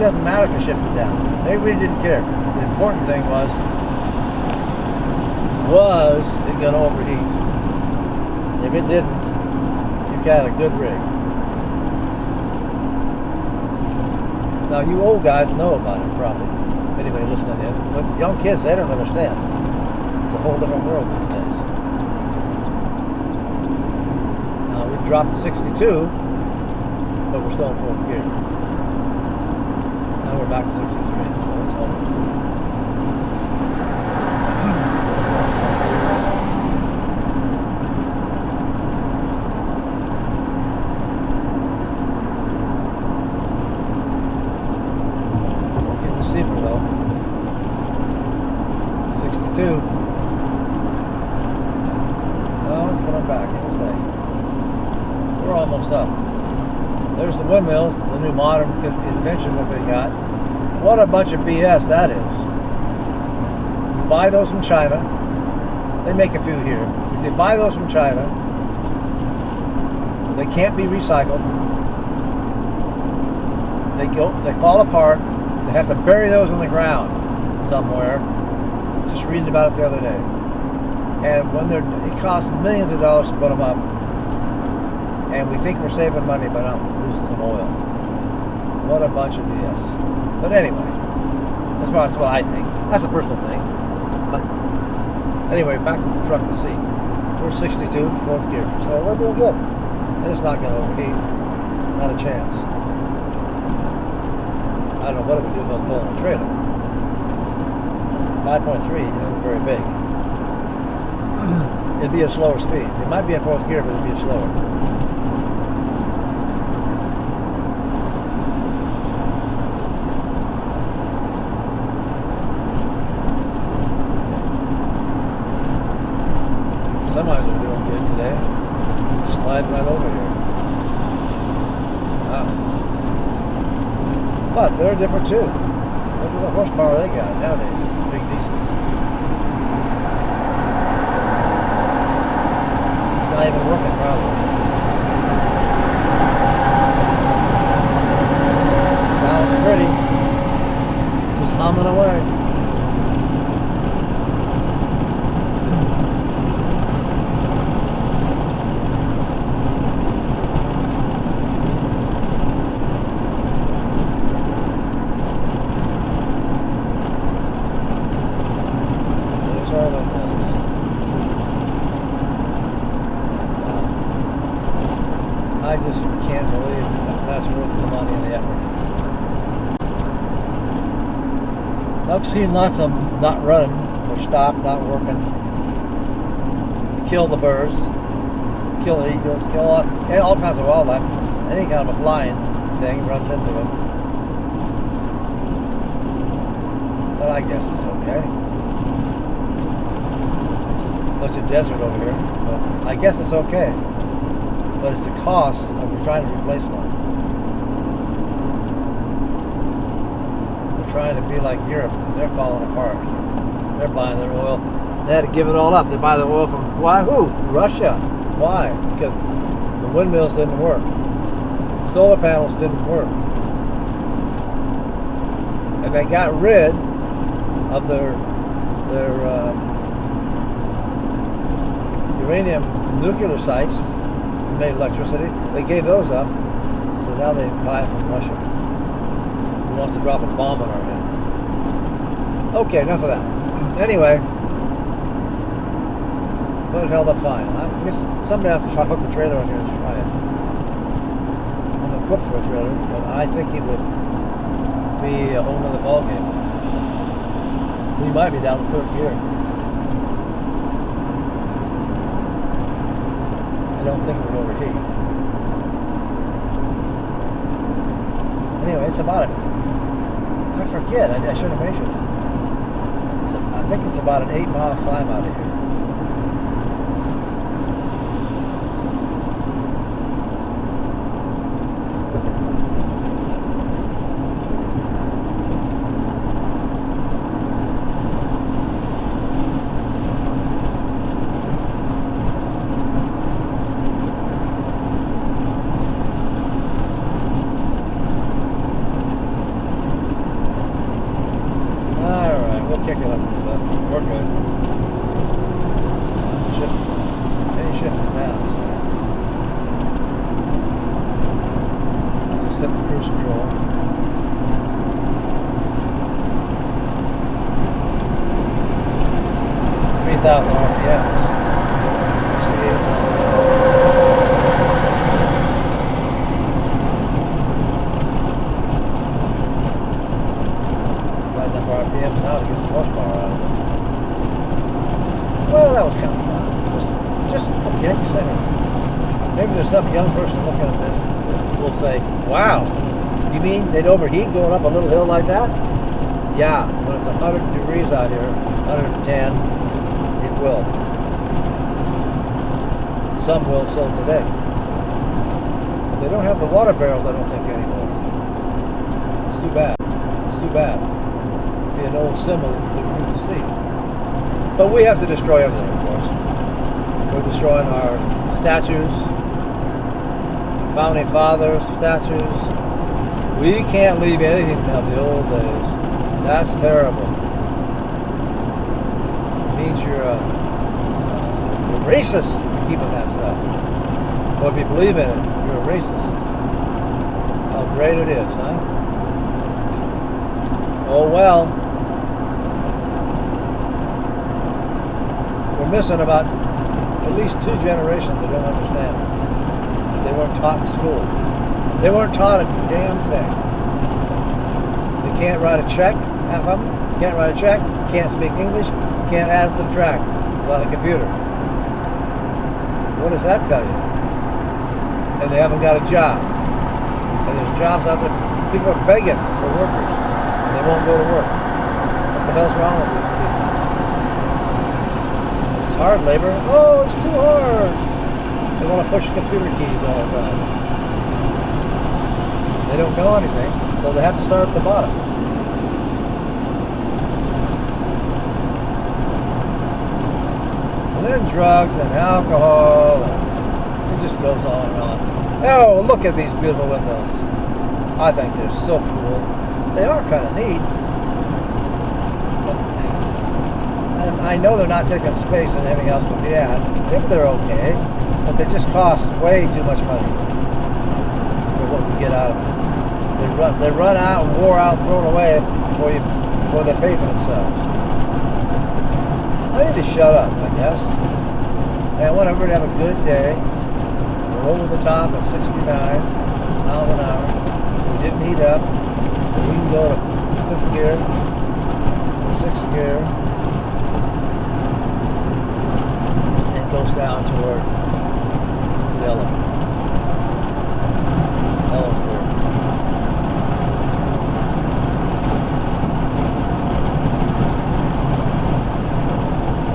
doesn't matter if it shifted down. They really didn't care. The important thing was it going to overheat? If it didn't, you had a good rig. Now, you old guys know about it, probably. Anybody listening in. But young kids, they don't understand. It's a whole different world these days. Now, we dropped to 62, but we're still in fourth gear. Now we're back to 63, so it's holding. Getting the steeper though. 62. Oh, it's coming back. It'll stay. We're almost up. There's the windmills, the new modern invention that they got. What a bunch of BS that is. You buy those from China. They make a few here. If you buy those from China, they can't be recycled. They fall apart. They have to bury those in the ground somewhere. Just reading about it the other day. And when it costs millions of dollars to put them up, and we think we're saving money by not losing some oil. What a bunch of BS. But anyway, that's what I think. That's a personal thing. But anyway, back to the truck to see. We're 62, fourth gear. So we're doing good. And it's not going to overheat. Not a chance. I don't know what it would do if I was pulling a trailer. 5.3 isn't very big. It'd be a slower speed. It might be in fourth gear, but it'd be slower. Semis are doing good today. Sliding right over here. Wow. But they're different too. Look at the horsepower they got nowadays, the big diesels. It's not even working probably. Sounds pretty. Just humming away. I just can't believe that's worth the money and the effort. I've seen lots of them not running or stop, not working. They kill the birds, kill the eagles, kill all kinds of wildlife. Any kind of a flying thing runs into them. But I guess it's okay. It's a desert over here, but I guess it's okay. But it's the cost of trying to replace one. We're trying to be like Europe, and they're falling apart. They're buying their oil. They had to give it all up. They buy the oil from, why? Who? Russia. Why? Because the windmills didn't work. The solar panels didn't work. And they got rid of their uranium nuclear sites that made electricity. They gave those up, so now they buy it from Russia, who wants to drop a bomb on our head. Okay, enough of that. Anyway, but it held up fine. I guess someday I have to hook a trailer on here and try it. I'm equipped for a trailer, but I think it would be a whole nother ballgame. We might be down to third gear. I don't think it would overheat. Anyway, it's about it. I forget. I should have measured it. I think it's about an 8-mile climb out of here. we'll kick it up a little bit. We're good. Any shifting now. So just hit the cruise control. RPMs. Right enough RPMs now to get some horsepower out of it. Well, that was kind of fun. Just for kicks, anyway. Maybe there's some young person looking at this will say, "Wow, you mean they'd overheat going up a little hill like that?" Yeah, when it's 100 degrees out here, 110. Will. Some will still today. But they don't have the water barrels, I don't think, anymore. It's too bad. It's too bad. It'd be an old symbol that we used to see. But we have to destroy everything, of course. We're destroying our statues, our founding fathers' statues. We can't leave anything of the old days. That's terrible. Means you're racist keeping that stuff. Or if you believe in it, you're a racist. How great it is, huh? Oh well. We're missing about at least 2 generations that don't understand. They weren't taught in school. They weren't taught a damn thing. They can't write a check, half of them. Can't write a check, can't speak English, can't add and subtract without a computer. What does that tell you? And they haven't got a job. And there's jobs out there. People are begging for workers. And they won't go to work. What the hell's wrong with these people? It's hard labor. Oh, it's too hard. They want to push computer keys all the time. They don't know anything, so they have to start at the bottom. And then drugs and alcohol, and it just goes on and on. Oh, look at these beautiful windows. I think they're so cool. They are kind of neat. And I know they're not taking up space and anything else to be at. Maybe they're okay, but they just cost way too much money for what we get out of them. They run out, wore out, thrown away before they pay for themselves. I need to shut up, I guess. And I want everybody to have a good day. We're over the top at 69 miles an hour. We didn't heat up, so we can go to 5th gear, 6th gear, and goes down toward Ellsworth.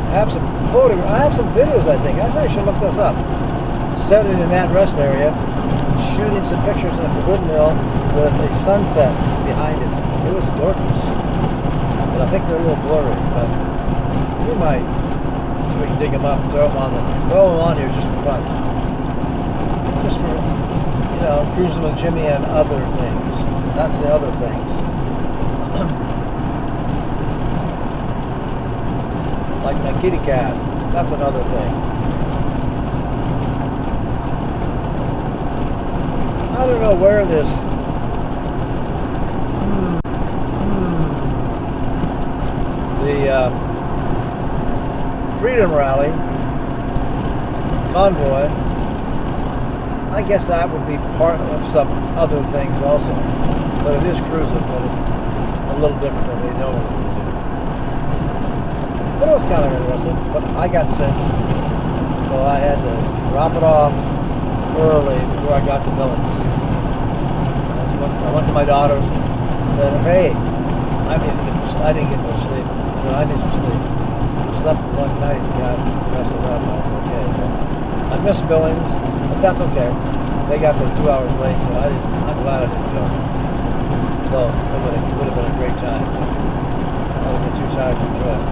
I have some videos, I think. I should look those up. Set it in that rest area, shooting some pictures of the windmill with a sunset behind it. It was gorgeous. But I think they're a little blurry, but we might see if we can dig them up and throw them on here just for fun. Just for, cruising with Jimmy and other things. That's the other things. Like my kitty cat. That's another thing. I don't know where this the Freedom Rally convoy. I guess that would be part of some other things also. But it is cruising, but it's a little different than we normally would do. But it was kind of interesting. But I got sick, so I had to drop it off early before I got to Billings. I went to my daughter's and said, "Hey, I didn't get no sleep." I said, "I need some sleep." I slept one night and got rested up. I was okay. But I missed Billings, but that's okay. They got there 2 hours late, so I'm glad I didn't go. Though it would have been a great time. But I would have been too tired to enjoy it.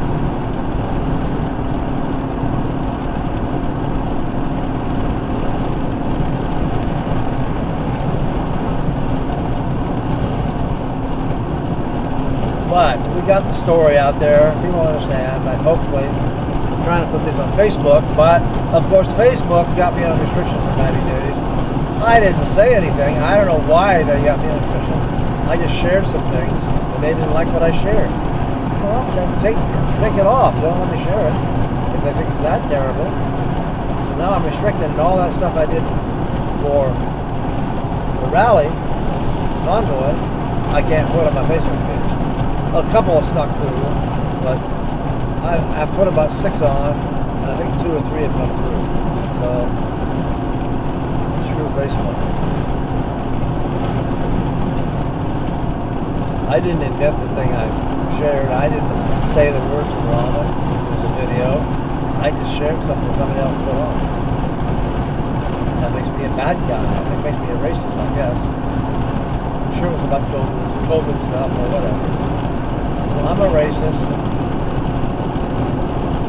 But we got the story out there. People understand. Like, hopefully, I'm trying to put this on Facebook. But, of course, Facebook got me on restriction for 90 days. I didn't say anything. I don't know why they got me on restriction. I just shared some things, and they didn't like what I shared. Well, then take it off. Don't let me share it if they think it's that terrible. So now I'm restricted, and all that stuff I did for the rally, convoy, I can't put on my Facebook page. A couple snuck through, but I put about 6 on, and I think 2 or 3 have come through. So, screw Facebook. I didn't invent the thing I shared. I didn't say the words were on it. It was a video. I just shared something somebody else put on. That makes me a bad guy. That makes me a racist, I guess. I'm sure it was about COVID stuff or whatever. So I'm a racist.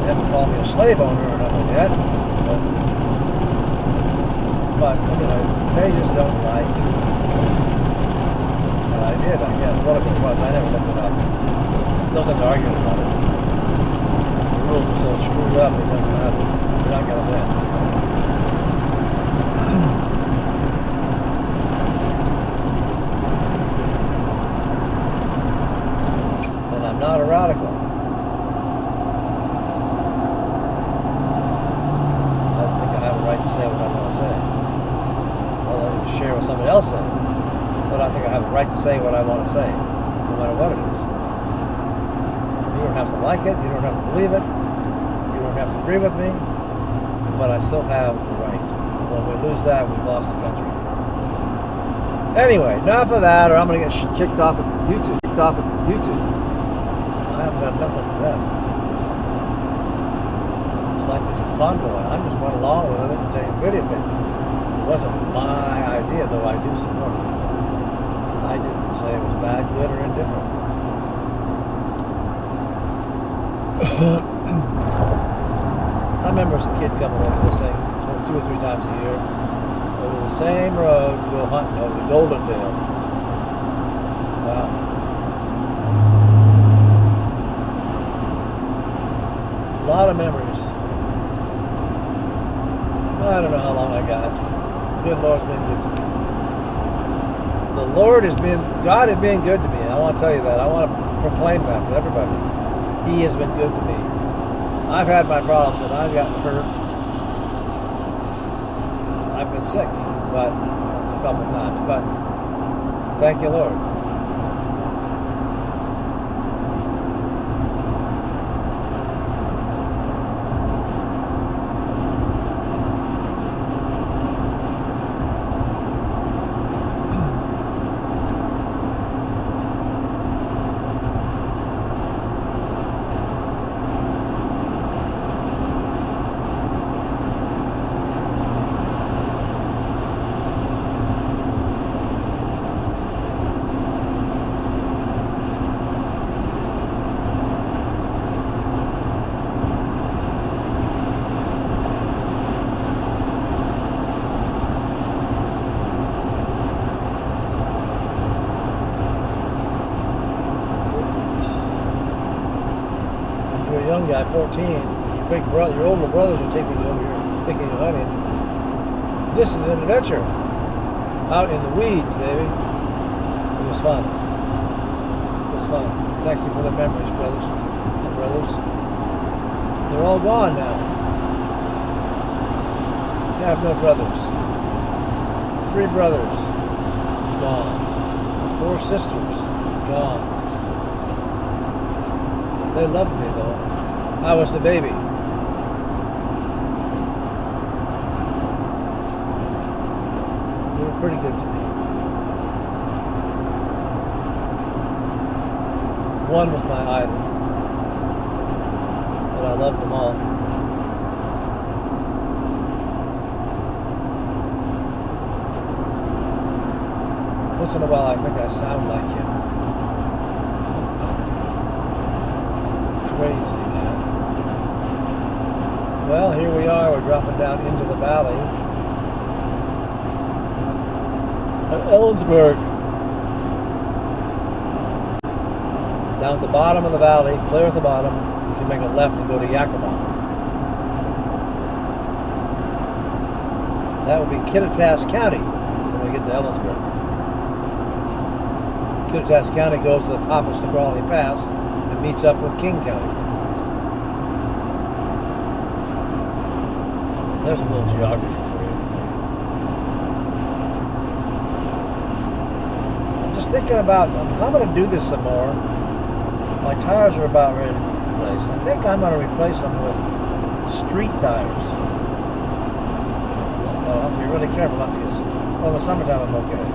They haven't called me a slave owner or nothing yet. But anyway, they just don't like me. And I did, I guess. What it was, I never looked it up. No sense arguing about it. The rules are so screwed up, it doesn't matter. You're not going to win. And I'm not a radical. I think I have a right to say what I want to say. Well, I can share what somebody else said. But I think I have a right to say what I want to say, no matter what it is. You don't have to like it, you don't have to believe it, you don't have to agree with me, but I still have the right. And when we lose that, we've lost the country. Anyway, enough of that, or I'm going to get kicked off of YouTube. I haven't done nothing to them. It's like this convoy. I just went along with it and videotaped it. It wasn't my idea, though I do support it. I didn't say it was bad, good, or indifferent. I remember as a kid coming over this thing 2 or 3 times a year over the same road to go hunting over to Goldendale. Wow. A lot of memories. I don't know how long I got. Good Lord's been good to me. The Lord God has been good to me. I want to tell you that. I want to proclaim that to everybody. He has been good to me. I've had my problems and I've gotten hurt. I've been sick, but a couple of times. But thank you, Lord. Young guy, 14, your older brothers are taking you over here, picking you honey. This is an adventure. Out in the weeds, baby. It was fun. It was fun. Thank you for the memories, brothers and brothers. They're all gone now. You have no brothers. 3 brothers, gone. 4 sisters, gone. They loved me, though. I was the baby. They were pretty good to me. One was my idol, but I loved them all. Once in a while, I think I sound like him. Crazy, man. Well, here we are. We're dropping down into the valley at Ellensburg. Down at the bottom of the valley, clear at the bottom, you can make a left and go to Yakima. That would be Kittitas County when we get to Ellensburg. Kittitas County goes to the top of Snoqualmie Pass and meets up with King County. There's a little geography for you today. I'm just thinking about, if I'm going to do this some more, my tires are about ready to be replaced. I think I'm going to replace them with street tires. I'll have to be really careful not to get... Well, in the summertime I'm okay.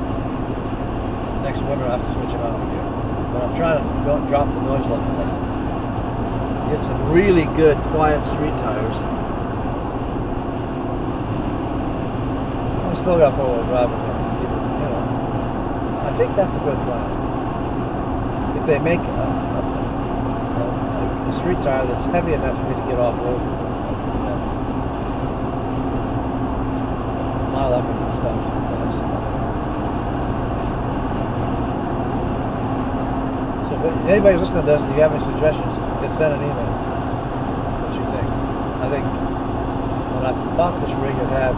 Next winter I have to switch them out again. But I'm trying to don't drop the noise level down. Get some really good, quiet street tires. I still got four-wheel drive in there. You know, I think that's a good plan. If they make a street tire that's heavy enough for me to get off road with it, mile off and get stuck someplace. So if anybody listening to this, if you have any suggestions, just send an email. What you think? I think when I bought this rig, it had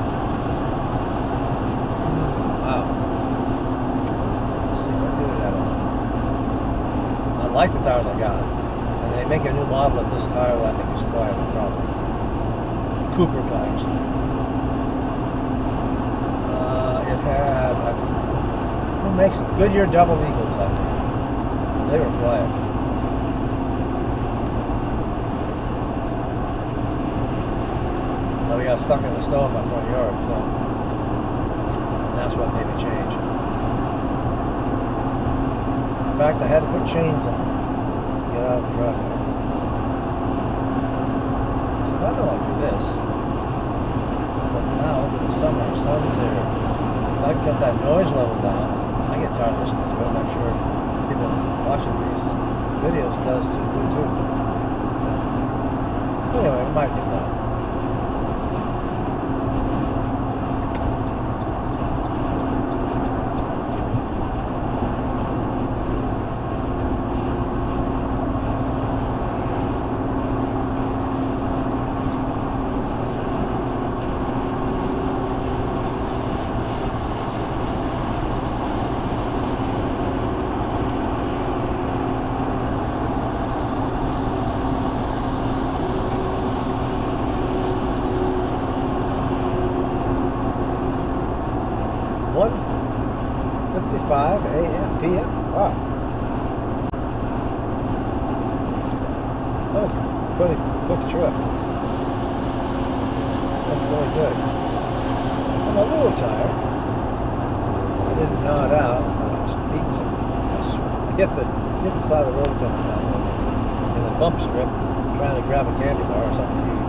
I like the tires I got, and they make a new model of this tire that I think is quieter, probably. Cooper tires. It had, I think, who makes them? Goodyear Double Eagles, I think. They were quiet. But I got stuck in the snow in my front yard, so and that's what made me change. In fact, I had to put chains on to get out of the driveway. I said, I know I'll do this. But now, look at the summer, sun's here. If I cut that noise level down, I get tired listening to it, and I'm sure people watching these videos do too. Anyway, I might do that. PM. Wow. That was a pretty quick trip. That's really good. I'm a little tired. I didn't nod out. I was eating some. I hit the side of the road coming down in the bump strip, trying to grab a candy bar or something to eat.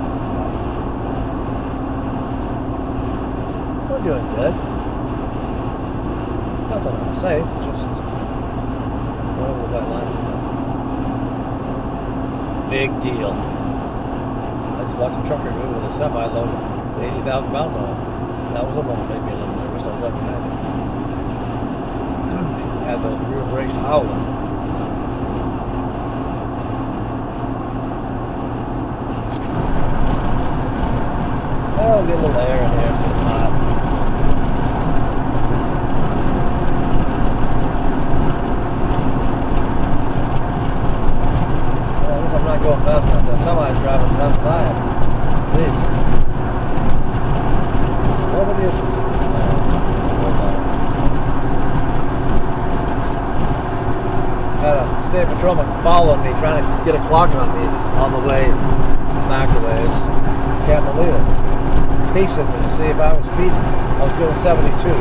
We're doing good. Nothing unsafe, just whatever the white line is about. Big deal. I just watched a trucker do it with a semi loaded with 80,000 pounds on it. That was alone made me a little nervous. I was right behind him. Had those rear brakes howling. Oh, get a little air in there, it's so hot. I'm not going fast enough. That semi's driving fast as I am. Please. Nobody is. Had a state patrolman following me, trying to get a clock on me on the way back a ways. Can't believe it. Pacing me to see if I was speeding. I was going 72.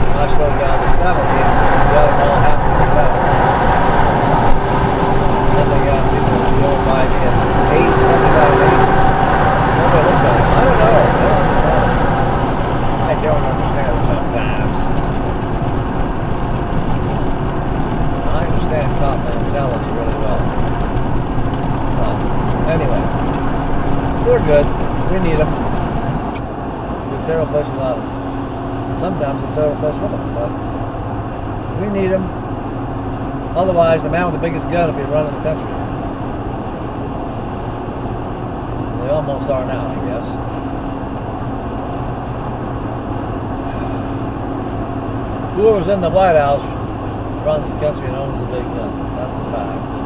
And I slowed down to 70 and got them all happy with that. Then they got people going by me at 80, 75, 80. Nobody looks at it. I don't know. I don't understand it sometimes. I understand cop mentality really well. But anyway, they're good. We need them. We're a terrible place without them. Sometimes a terrible place with them, but we need them. Otherwise, the man with the biggest gun will be running the country. They almost are now, I guess. Whoever's in the White House runs the country and owns the big guns. That's the facts.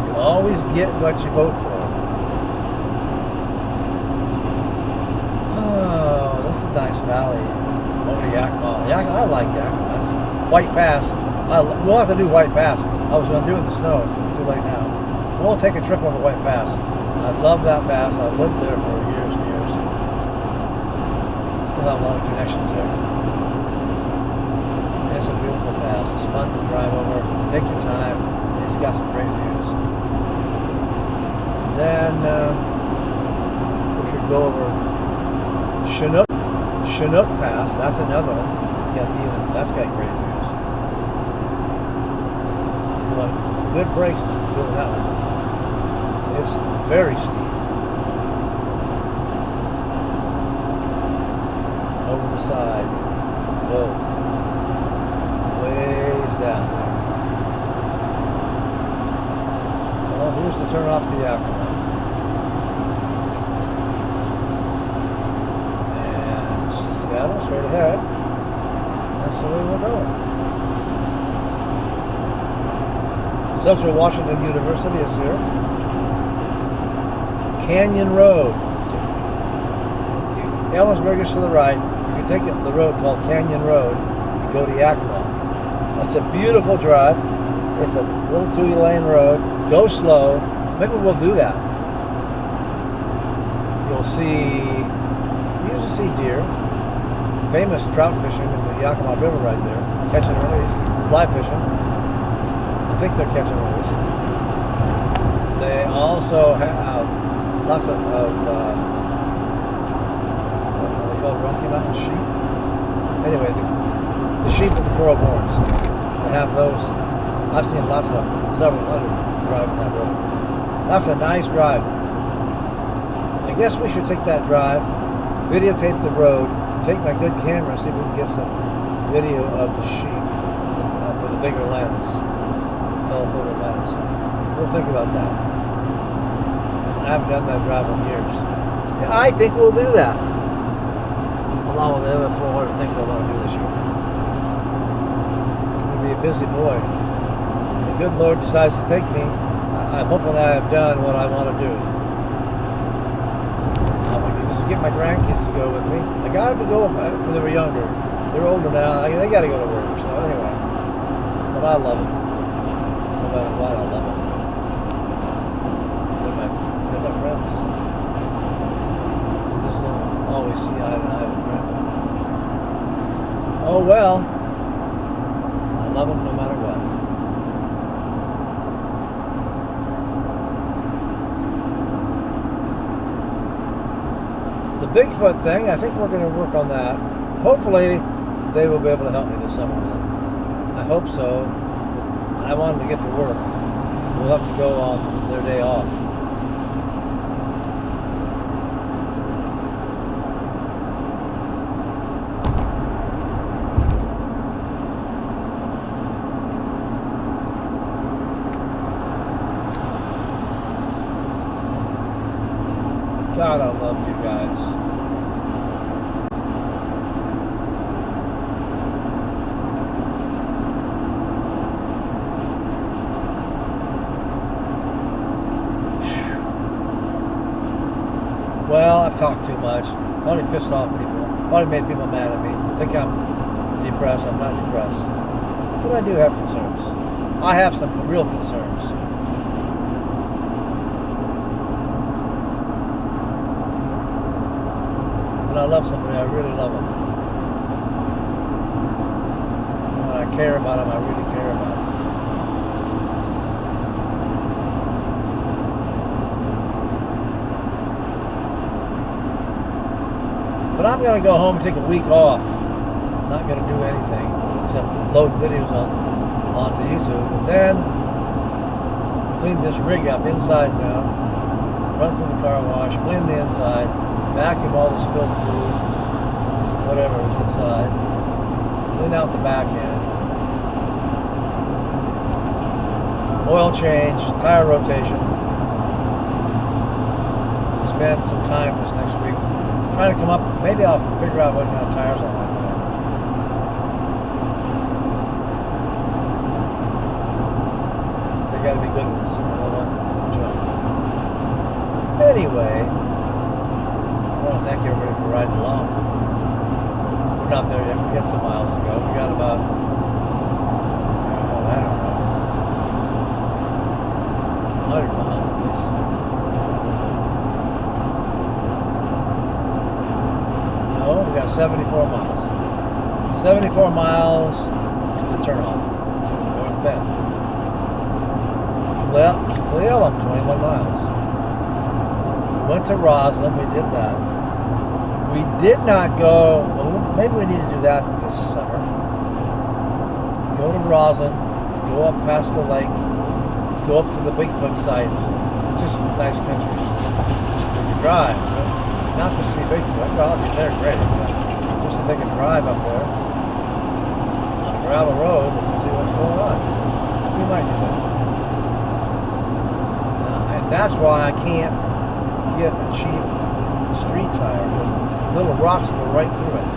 You always get what you vote for. Oh, this is a nice valley over to Yakima. I like Yakima. That's White Pass. We'll have to do White Pass. I was going to do it in the snow. It's too late now. We'll take a trip over White Pass. I love that pass. I lived there for years and years. Still have a lot of connections there. It's a beautiful pass. It's fun to drive over. Take your time. It's got some great views. Then we should go over Chinook Pass. That's another one. That's got great views. But good brakes doing that one. It's very steep. And over the side. Whoa. Ways down there. Well, here's the turn off to Yakima. And Seattle, straight ahead. That's the way we're going. Central Washington University is here. Canyon Road. Ellensburg is to the right. You can take the road called Canyon Road and go to Yakima. It's a beautiful drive. It's a little 2-lane road. Go slow. Maybe we'll do that. You usually see deer. Famous trout fishing in the Yakima River right there. Catch and release. Fly fishing. I think they're catch and release. They also have lots of what are they called? Rocky Mountain sheep? Anyway, the sheep with the curled horns. They have those. I've seen several hundred driving that road. That's a nice drive. I guess we should take that drive, videotape the road, take my good camera, see if we can get some video of the sheep with a bigger lens, telephoto lens. We'll think about that. I haven't done that drive in years. Yeah, I think we'll do that. Along with the other 400 things I want to do this year. I'm going to be a busy boy. If the good Lord decides to take me, I'm hoping I have done what I want to do. I can just get my grandkids to go with me. I got them to go when they were younger. They're older now. They got to go to work. So anyway, but I love them. No matter what, I love them. They're my friends. I just don't always see eye to eye with Grandpa. Oh well. I love them no matter what. The Bigfoot thing, I think we're going to work on that. Hopefully, they will be able to help me this summer with it. I hope so. I want them to get to work. We'll have to go on their day off. God, I love you guys. Well, I've talked too much. Probably pissed off people. Probably made people mad at me. Think I'm depressed. I'm not depressed. But I do have concerns. I have some real concerns. When I love somebody, I really love them. And when I care about them, I really care about them. But I'm going to go home and take a week off. I'm not going to do anything except load videos onto YouTube. But then clean this rig up inside now. Run through the car wash, clean the inside, vacuum all the spilled food, whatever. hours inside. Clean out the back end. Oil change, tire rotation. I'll spend some time this next week trying to come up. Maybe I'll figure out what kind of tires I want to put on. They got to be good ones. I don't want any junk. Anyway, I want to thank everybody for riding along. We're not there yet. We got some miles to go. We got about, I don't know, 100 miles at least. No, we got 74 miles. 74 miles to the turnoff, to the North Bend. Cleveland, 21 miles. We went to Roslyn, we did that. We did not go, well, maybe we need to do that this summer. Go to Roslyn, go up past the lake, go up to the Bigfoot site. It's just nice country. Just take a drive. Not to see Bigfoot, well, if he's there, great, but just to take a drive up there on a gravel road and see what's going on. We might do that. And that's why I can't get a cheap street tire, because little rocks go right through it.